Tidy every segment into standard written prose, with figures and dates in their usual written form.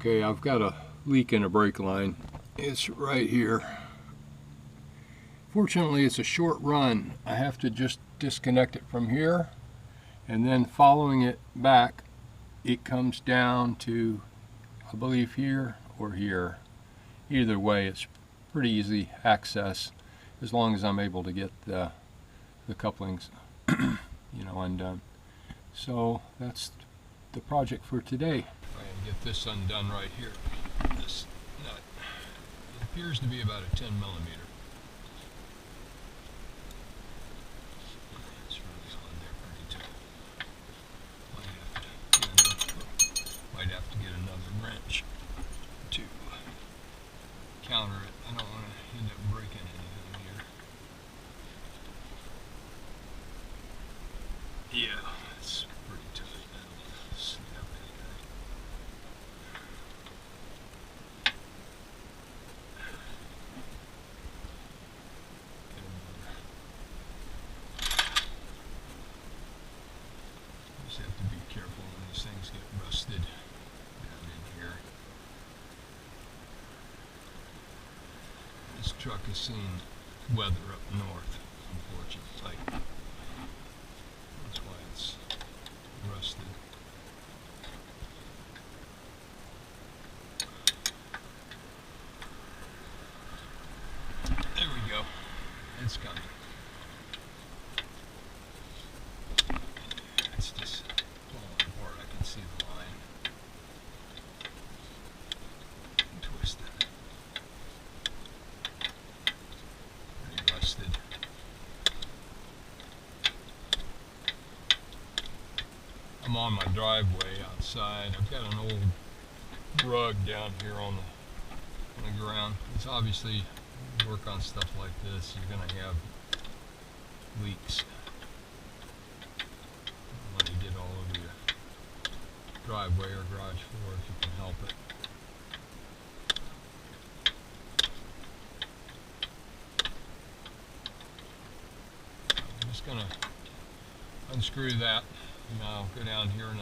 Okay, I've got a leak in a brake line. It's right here. Fortunately, it's a short run. I have to just disconnect it from here, and then following it back, it comes down to, I believe, here or here. Either way, it's pretty easy access as long as I'm able to get the couplings undone. So that's the project for today. I'm going to get this undone right here. This nut. It appears to be about a 10 millimeter. It's really on there pretty tight. Might have to get another wrench to counter it. I don't want to end up breaking anything here. Yeah, it's pretty tight now. Snap anything. Get another. Just have to be careful when these things get rusted down in here. This truck has seen weather up north, unfortunately. That's why it's rusted. There we go. It's coming. It's just falling apart. I can see the line. Twisted. Pretty rusted. I'm on my driveway outside. I've got an old rug down here on the ground. It's obviously, work on stuff like this, you're going to have leaks. When you get all over your driveway or garage floor if you can help it. I'm just going to unscrew that. And I'll go down here and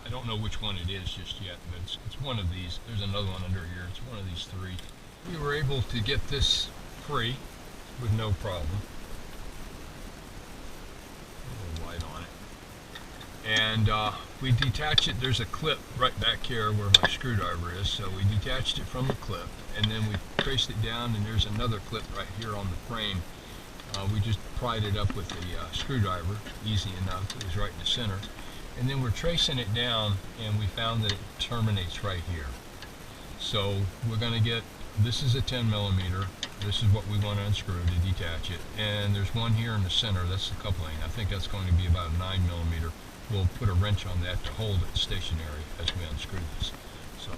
I don't know which one it is just yet, but it's one of these. There's another one under here. It's one of these three. We were able to get this free with no problem. A little light on it. And we detach it. There's a clip right back here where my screwdriver is. So we detached it from the clip, and then we traced it down, and there's another clip right here on the frame. We just pried it up with a screwdriver, easy enough. It was right in the center. And then we're tracing it down, and we found that it terminates right here. So we're going to get, this is a 10 millimeter. This is what we want to unscrew to detach it. And there's one here in the center. That's the coupling. I think that's going to be about a 9 millimeter. We'll put a wrench on that to hold it stationary as we unscrew this. So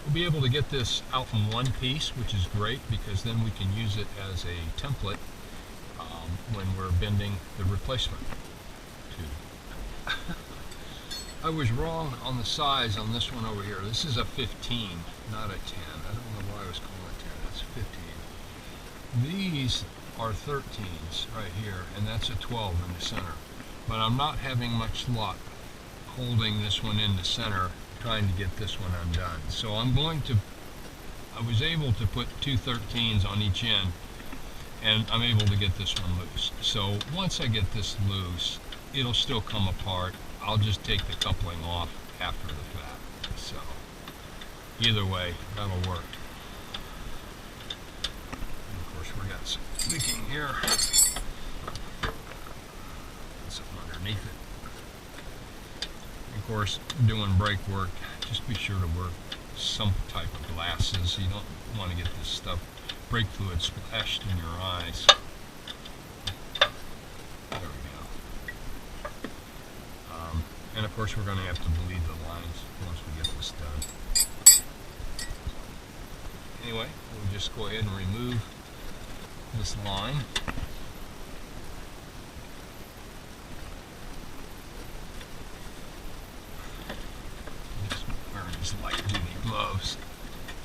we'll be able to get this out in one piece, which is great because then we can use it as a template when we're bending the replacement tube. I was wrong on the size on this one over here. This is a 15, not a 10. I don't know why I was calling it 10. That's 15. These are 13s right here, and that's a 12 in the center. But I'm not having much luck holding this one in the center, trying to get this one undone. So I was able to put two 13s on each end, and I'm able to get this one loose. So once I get this loose, it'll still come apart. I'll just take the coupling off after the fact. So either way, that'll work. And of course, we got some leaking here. Something underneath it. Of course, doing brake work, just be sure to wear some type of glasses. You don't want to get this stuff, brake fluid, splashed in your eyes. There we go. And of course, we're going to have to bleed the lines once we get this done. Anyway, we'll just go ahead and remove this line. Just wearing these light-duty gloves,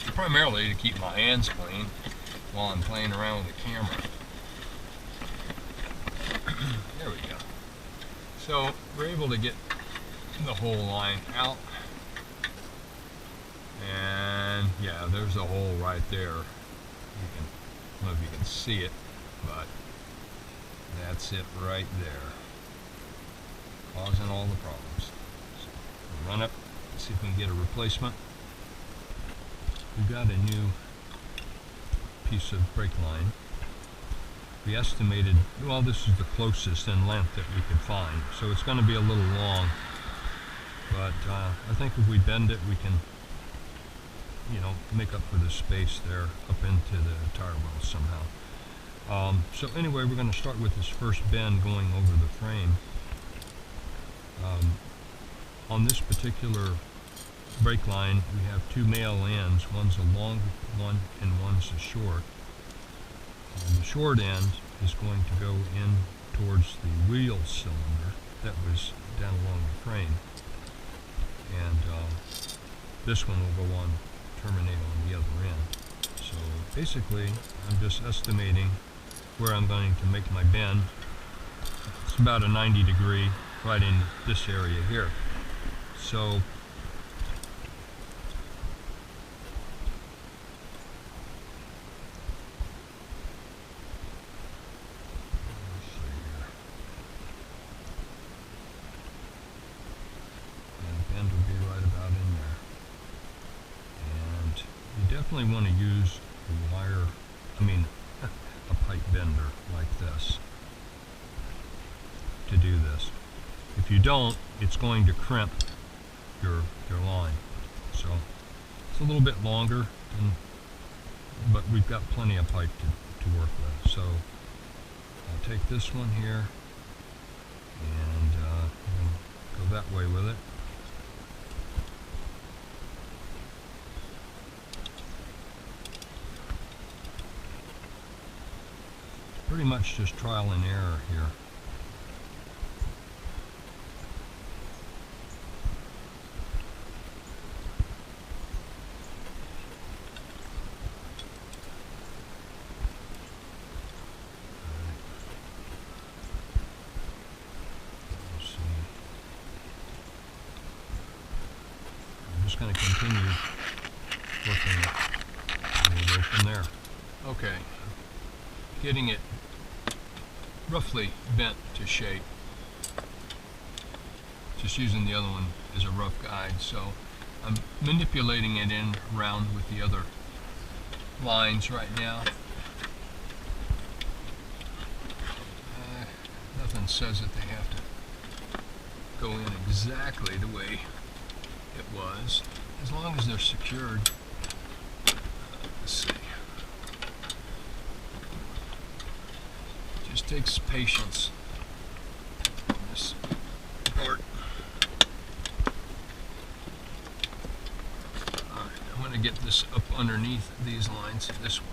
primarily to keep my hands clean while I'm playing around with the camera. There we go. So we're able to get the whole line out. there's a hole right there. I don't know if you can see it, but that's it right there, causing all the problems. So we'll run up, see if we can get a replacement. We've got a new piece of brake line. We estimated, well, this is the closest in length that we could find, so it's going to be a little long, but I think if we bend it, we can, you know, make up for the space there up into the tire well somehow. So anyway, we're going to start with this first bend going over the frame. On this particular brake line, we have two male ends. One's a long one and one's a short. The short end is going to go in towards the wheel cylinder that was down along the frame, and this one will go on, terminate on the other end. So basically, I'm just estimating where I'm going to make my bend. It's about a 90 degree right in this area here. So definitely want to use a wire, a pipe bender like this to do this. If you don't, it's going to crimp your line. So it's a little bit longer, but we've got plenty of pipe to work with. So I'll take this one here and go that way with it. Pretty much just trial and error here. I'm just going to continue working it, and we'll go from there. Okay, getting it roughly bent to shape, just using the other one as a rough guide. So I'm manipulating it in around with the other lines right now. Nothing says that they have to go in exactly the way it was, as long as they're secured. Let's see. Just takes patience on this part. Alright, I'm going to get this up underneath these lines this way.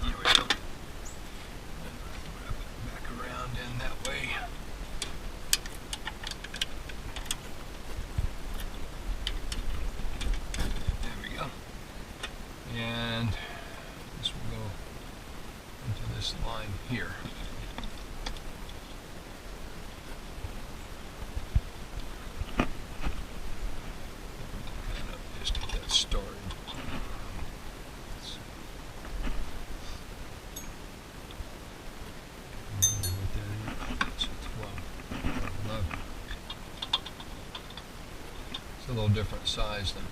There we go. Wrap it back around in that way. There we go. And this will go into this line here. Just get that started. It's a little different size than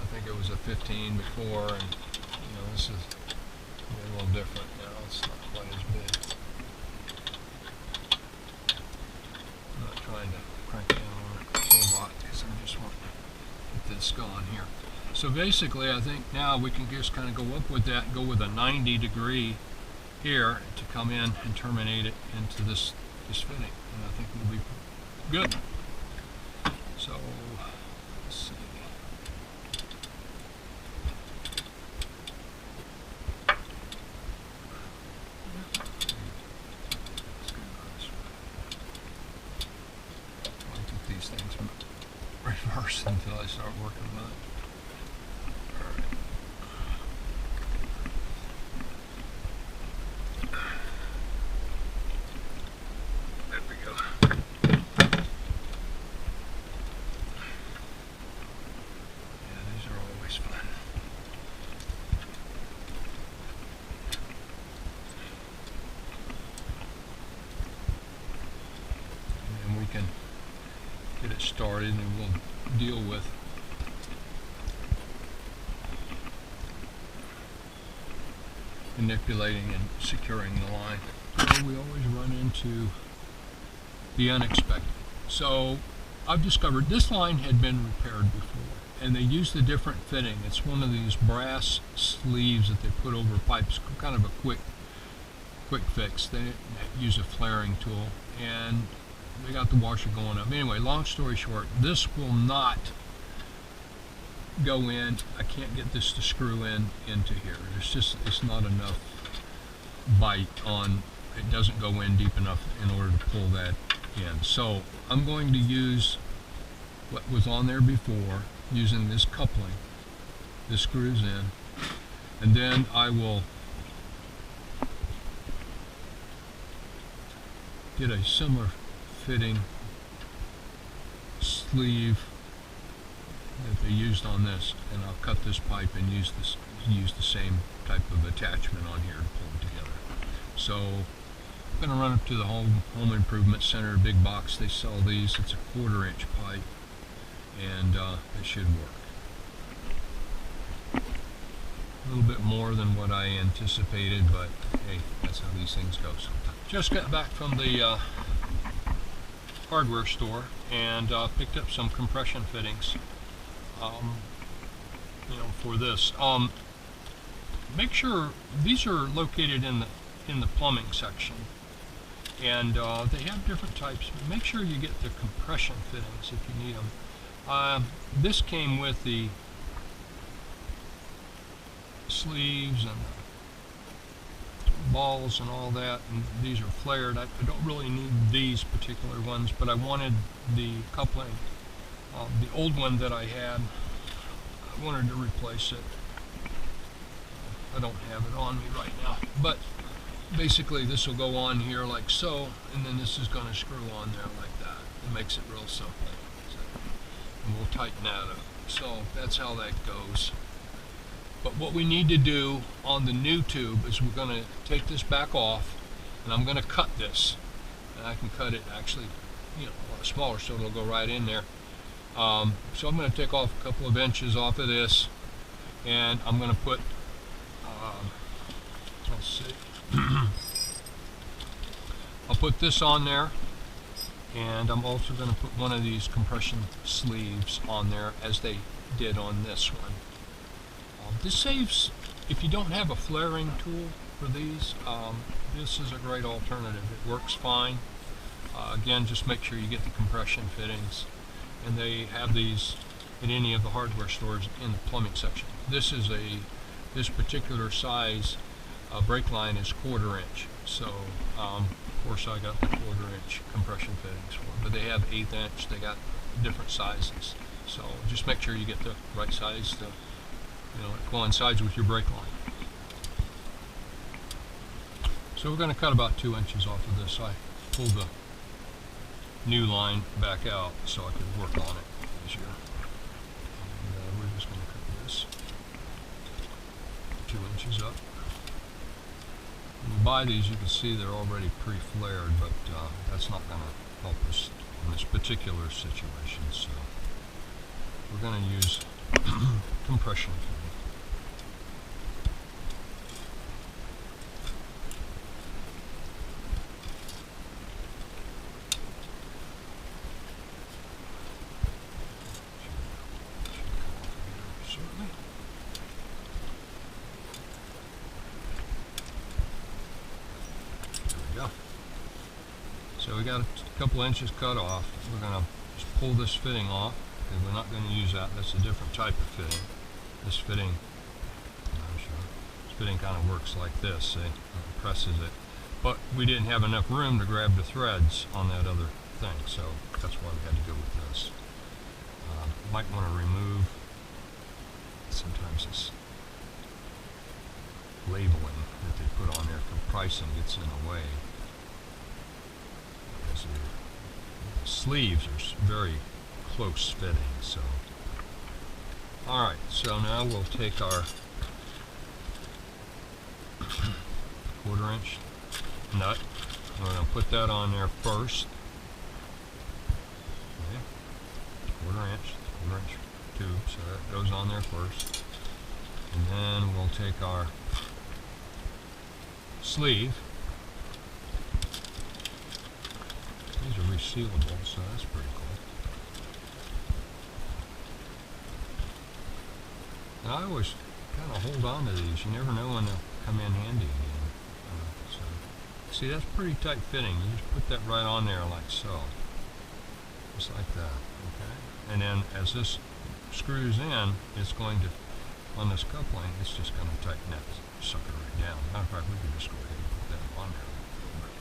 I think it was a 15 before, and this is a little different now. It's not quite as big. I'm not trying to crank down on it a whole lot because I just want to get this going here. So basically, I think now we can just kind of go up with that, go with a 90 degree here to come in and terminate it into this fitting, and I think we'll be good. So let's see. Reverse until I start working with it. There we go. can get it started, and we'll deal with manipulating and securing the line. So we always run into the unexpected. So I've discovered this line had been repaired before, and they used a different fitting. It's one of these brass sleeves that they put over pipes, kind of a quick fix. They didn't use a flaring tool, and they got the washer going up. Anyway, long story short, this will not go in. I can't get this to screw into here. It's not enough bite on. It doesn't go in deep enough in order to pull that in. So I'm going to use what was on there before, using this coupling. This screws in, and then I will get a similar fitting sleeve that they used on this, and I'll cut this pipe and use the same type of attachment on here to pull them together. So I'm going to run up to the home improvement center, big box. They sell these. It's a 1/4-inch pipe, and it should work. A little bit more than what I anticipated, but hey, that's how these things go sometimes. Just got back from the hardware store and picked up some compression fittings. For this. Make sure these are located in the plumbing section, and they have different types. Make sure you get the compression fittings if you need them. This came with the sleeves and the balls and all that, and these are flared. I don't really need these particular ones, but I wanted the coupling. The old one that I had, I wanted to replace it. I don't have it on me right now, but basically this will go on here like so, and then this is going to screw on there like that. It makes it real simple. And we'll tighten that up. So that's how that goes. But what we need to do on the new tube is we're going to take this back off, and I'm going to cut this. And I can cut it actually, a lot smaller, so it'll go right in there. So I'm going to take off a couple of inches off of this, and I'm going to put, let's see, I'll put this on there, and I'm also going to put one of these compression sleeves on there as they did on this one. This saves, if you don't have a flaring tool for these, this is a great alternative. It works fine. Again, just make sure you get the compression fittings, and they have these in any of the hardware stores in the plumbing section. This particular size Brakeline is 1/4-inch, so of course I got the 1/4-inch compression fittings for it, but they have 1/8 inch. They got different sizes, so just make sure you get the right size to it coincides with your Brakeline. So we're going to cut about 2 inches off of this. I pulled the new line back out so I could work on it easier. And we're just going to cut this 2 inches up. When you buy these, you can see they're already pre-flared, but that's not going to help us in this particular situation. So we're going to use compression fitting. So we got a couple inches cut off. We're going to just pull this fitting off, and we're not going to use that. That's a different type of fitting. This fitting, kind of works like this. See, it presses it. But we didn't have enough room to grab the threads on that other thing, so that's why we had to go with this. Might want to remove. Sometimes this labeling that they put on there for pricing gets in the way. The sleeves are very close fitting, so alright, so now we'll take our 1/4-inch nut. We're going to put that on there first, inch tube, so that goes on there first. And then we'll take our sleeve. These are resealable, so that's pretty cool. And I always kind of hold on to these. You never know when they'll come in handy again. So, see, that's pretty tight fitting. You just put that right on there like so. Just like that. Okay. And then as this screws in, it's going to, on this coupling, it's just going to tighten that sucker right down. Matter of fact, we can just go ahead and put that on there a little bit.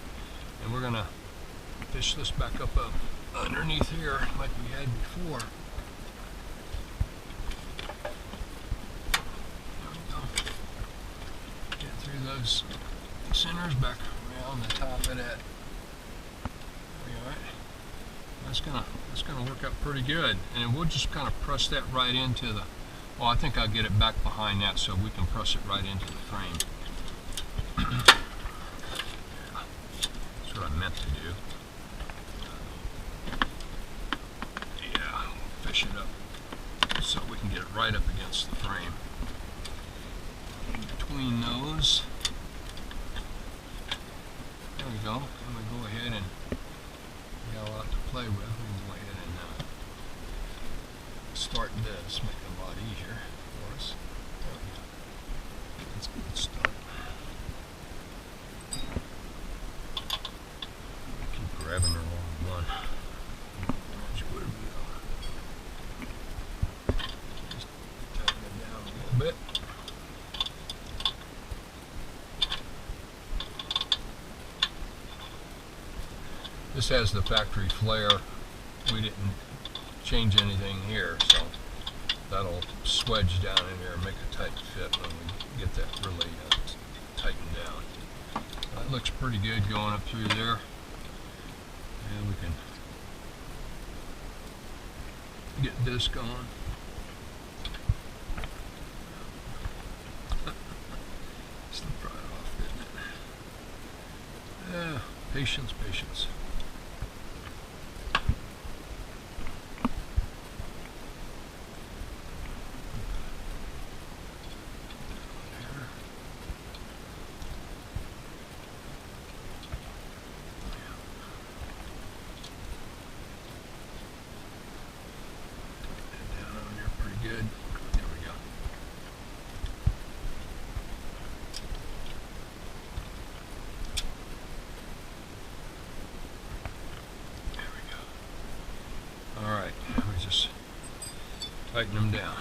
And we're going to fish this back up underneath here like we had before. There we go. Get through those centers back around the top of that. There we are. That's gonna work out pretty good. And we'll just kind of press that right into the, well, I think I'll get it back behind that so we can press it right into the frame. That's what I meant to do. Yeah, fish it up so we can get it right up against the frame. In between those, there we go. I'm going to go ahead and we got a lot to play with. We can go ahead and start this, make it a lot easier for us. There we go. That's a good start. Keep grabbing the wrong one. That's where we go. Just tighten it down a little bit. This has the factory flare. We didn't change anything here, so that'll swedge down in here and make a tight fit when we get that really tightened down. That looks pretty good going up through there. And we can get this going. Slipped right off, didn't it? Yeah, patience, patience. Good. There we go. There we go. All right, now we just tighten them down.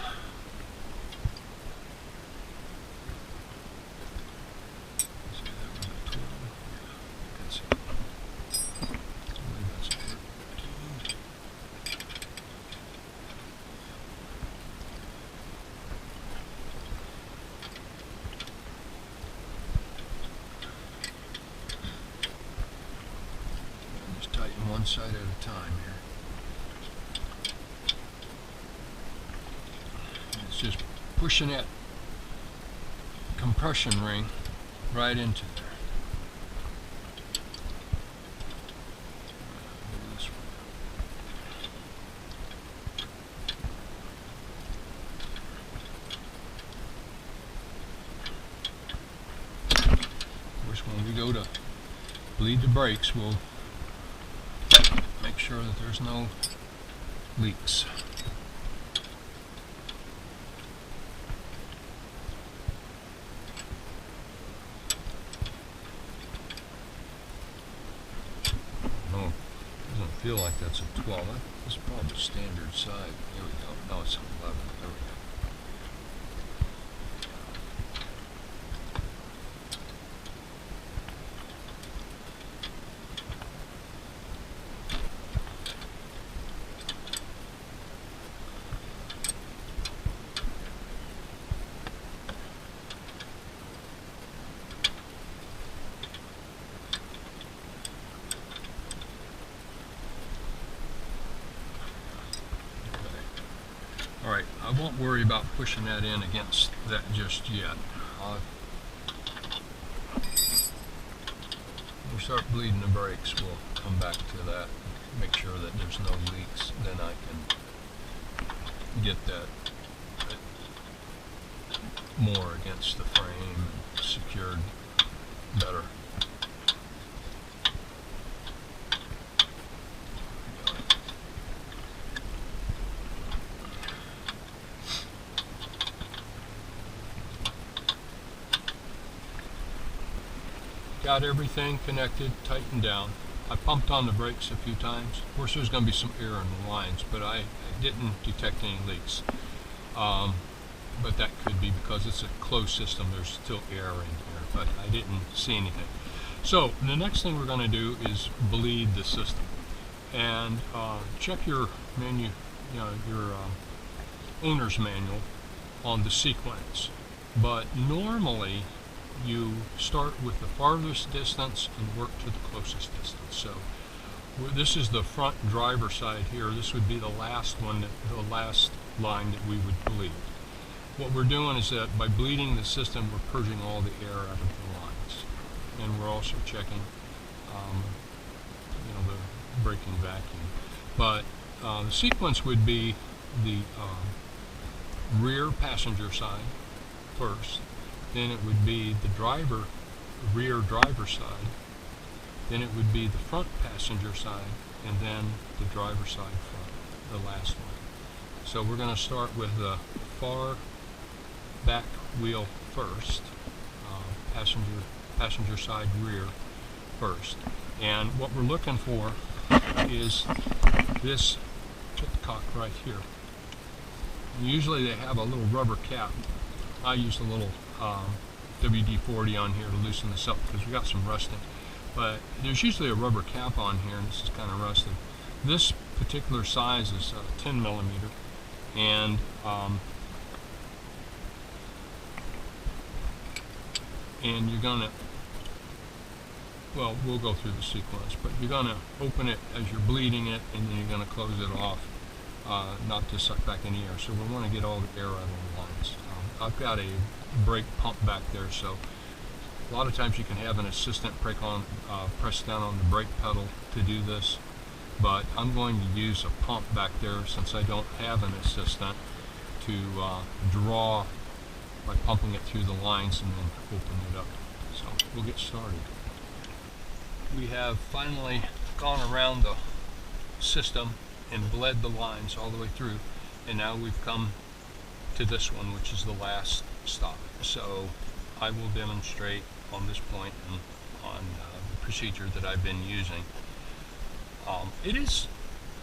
One side at a time here. And it's just pushing that compression ring right into there. Of course, when we go to bleed the brakes, we'll make sure that there's no leaks. No, it doesn't feel like that's a 12. That's probably standard size. Here we go. No, it's 11. There we go. Alright, I won't worry about pushing that in against that just yet. When we start bleeding the brakes, we'll come back to that, make sure that there's no leaks. Then I can get that more against the frame and secured better. Got everything connected, tightened down. I pumped on the brakes a few times. Of course, there's going to be some air in the lines, but I didn't detect any leaks. But that could be because it's a closed system. There's still air in here, but I didn't see anything. So the next thing we're going to do is bleed the system and check your menu, your owner's manual on the sequence. But normally you start with the farthest distance and work to the closest distance. So this is the front driver side here. This would be the last one, the last line that we would bleed. What we're doing is that by bleeding the system, we're purging all the air out of the lines, and we're also checking, the braking vacuum. But the sequence would be the rear passenger side first. Then it would be the rear driver side, then it would be the front passenger side, and then the driver side front, the last one. So we're going to start with the far back wheel first, passenger side rear first. And what we're looking for is this cock right here. And usually they have a little rubber cap. I used a little WD-40 on here to loosen this up because we got some rusting. But there's usually a rubber cap on here, and this is kind of rusted. This particular size is 10 millimeter, and you're gonna, well, we'll go through the sequence, but you're gonna open it as you're bleeding it, and then you're gonna close it off, not to suck back any air. So we want to get all the air out of the lines. I've got a brake pump back there, so a lot of times you can have an assistant brake on, press down on the brake pedal to do this, but I'm going to use a pump back there since I don't have an assistant to draw by pumping it through the lines and then open it up. So we'll get started. We have finally gone around the system and bled the lines all the way through, and now we've come to this one, which is the last stop. So I will demonstrate on this point and on the procedure that I've been using. It is,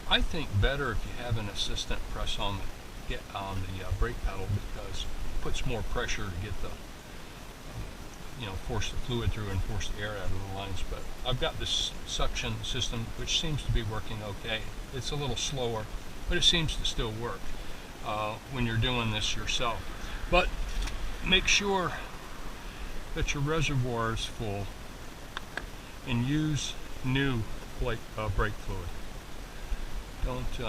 I think, better if you have an assistant press on the brake pedal, because it puts more pressure to get the force the fluid through and force the air out of the lines. But I've got this suction system which seems to be working okay. It's a little slower, but it seems to still work when you're doing this yourself. But make sure that your reservoir is full and use new brake fluid. Don't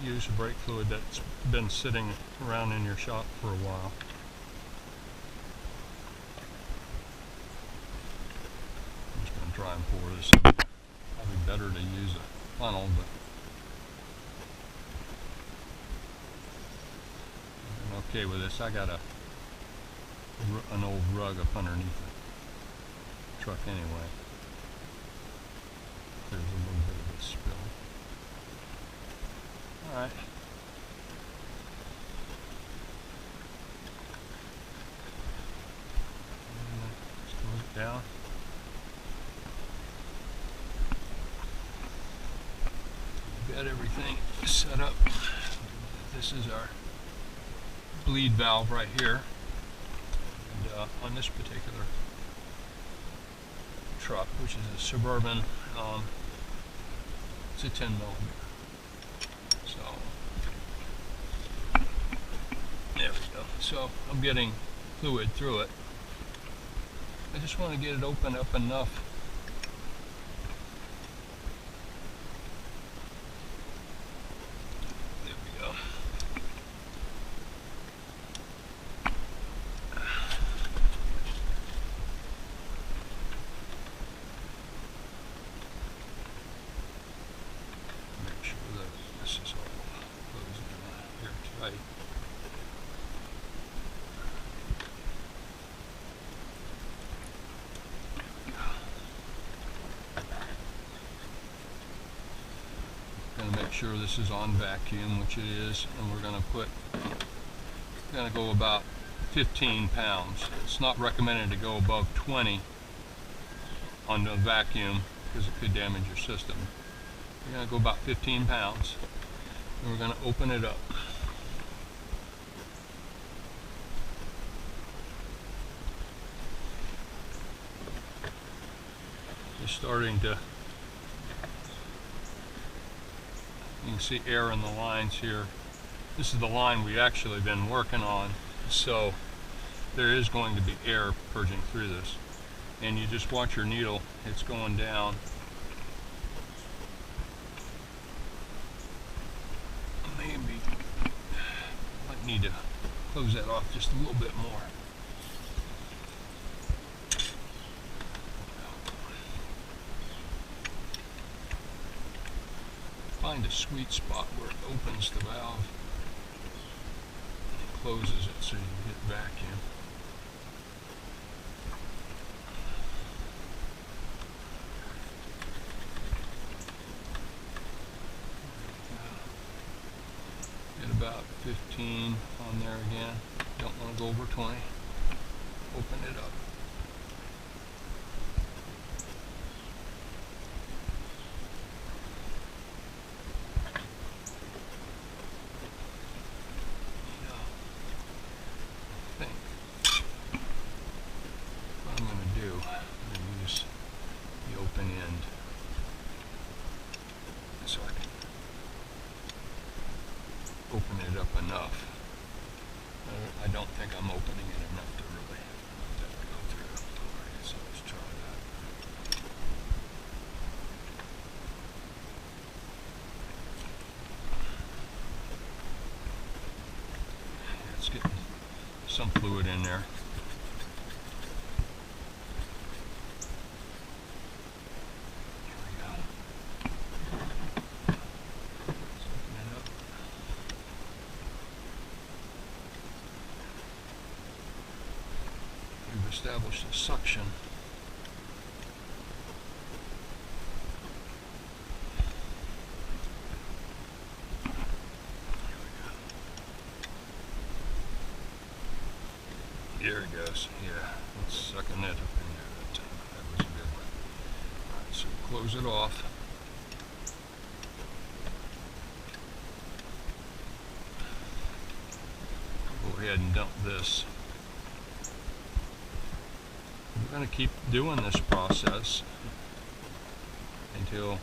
use a brake fluid that's been sitting around in your shop for a while. I'm just going to try and pour this in. Probably better to use a funnel, but I'm okay with this. I got an old rug up underneath the truck anyway. There's a little bit of a spill. Alright. Just close it down. We've got everything set up. This is our bleed valve right here. And on this particular truck, which is a Suburban, it's a 10 millimeter. So there we go. So I'm getting fluid through it. I just want to get it open up enough . There we go. Make sure that this is all closed in here tight. Going to make sure this is on vacuum, which it is, and we're going to go about 15 pounds. It's not recommended to go above 20 on the vacuum because it could damage your system. We're going to go about 15 pounds, and we're going to open it up. It's starting to, you can see air in the lines here. This is the line we've actually been working on, so there is going to be air purging through this. And you just watch your needle, it's going down. Maybe might need to close that off just a little bit more. Find a sweet spot where it opens the valve and closes it so you can get vacuum. Get about 15 on there again. Don't want to go over 20. Open it up. So I can open it up enough. I don't think I'm opening it enough to really let that go through. Alright, so let's try that. It's getting some fluid in there. Establish the suction. There it goes. Yeah, let's sucking that up in there that time. That was a good one. Alright, so close it off. Go ahead and dump this. We're going to keep doing this process until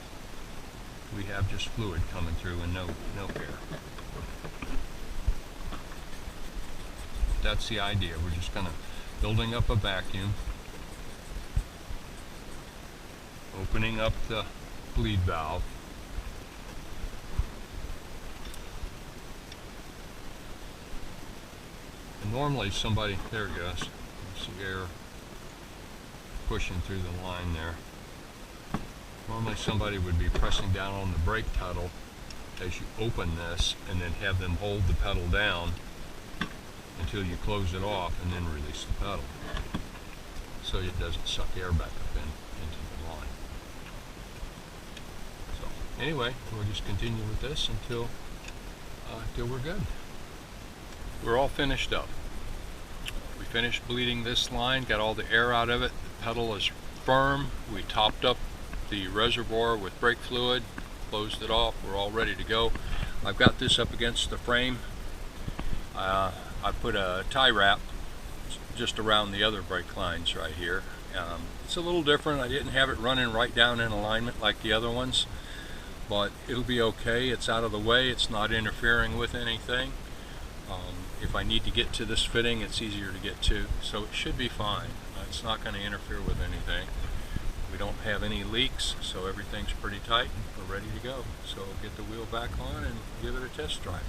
we have just fluid coming through and no air. That's the idea. We're just going to building up a vacuum, opening up the bleed valve, and normally somebody, there it goes, there's the air pushing through the line there. Normally somebody would be pressing down on the brake pedal as you open this and then have them hold the pedal down until you close it off and then release the pedal so it doesn't suck air back up into the line. So anyway, we'll just continue with this until we're good. We're all finished up. We finished bleeding this line, got all the air out of it. The pedal is firm. We topped up the reservoir with brake fluid, closed it off. We're all ready to go. I've got this up against the frame. I put a tie wrap just around the other brake lines right here. It's a little different. I didn't have it running right down in alignment like the other ones, but it'll be okay. It's out of the way. It's not interfering with anything. If I need to get to this fitting, it's easier to get to, so it should be fine. It's not going to interfere with anything. We don't have any leaks, so everything's pretty tight. We're ready to go. So get the wheel back on and give it a test drive.